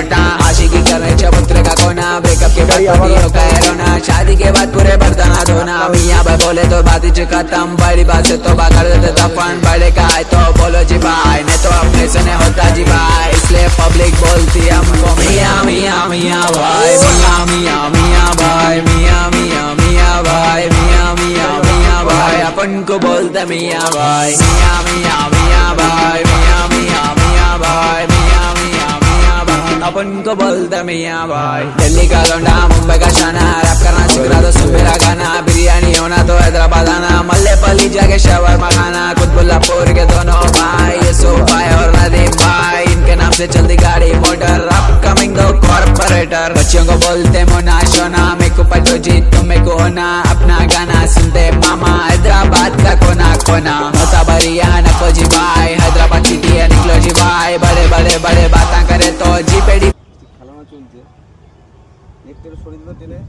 रहता। आशिकी करने चबूतरे का कोना, ब्रेकअप के बाद पतियों का है रोना, शादी के बाद पूरे बर्तन धोना। मियाँ भाई बोले तो बात ही खत्म, बड़ी बात से तो कर देते दफन। बड़े का है तो बोलो जी भाई, नहीं तो अपने से नहीं होता जी भाई। इसलिए पब्लिक बोलती है हमको मियाँ मियाँ मियाँ भाई, मियाँ मियाँ मियाँ भाई, मियाँ मियाँ मियाँ भाई, मियाँ मियाँ मियाँ भाई। अपन को बोलते मियाँ भाई, मियाँ मियाँ मियाँ भाई, मियाँ मियाँ मियाँ भाई, मियाँ मियाँ मियाँ भाई। अपन को बोलते मियाँ भाई। दिल्ली का लौंडा मुंबई का शाना, रैप करना सीख रहा तो सुन मेरा गाना। बिरयानी होना तो हैदराबाद आना, मल्लेपल्ली जाके शवरमा खाना। कुतुबुल्लापुर के दोनों भाई, यूसुफ भाई और नदीम भाई, इनके नाम से चलती गाड़ी मोटर। अपकमिंग दो कॉर्पोरेटर, बच्चों को बोलते मोना शोना। मेरे को पटो जी तुम मेरे को होना, अपना गाना सुनते मामा। हैदराबाद का कोना कोना, होता बरिया नको जी भाई। हैदराबाद सिटी है निकलो जी भाई, बड़े बड़े बड़े बातें करे तो जी पेड़ी। খেলানো চলছে, নেট থেকে সরিয়ে দিল টেনে।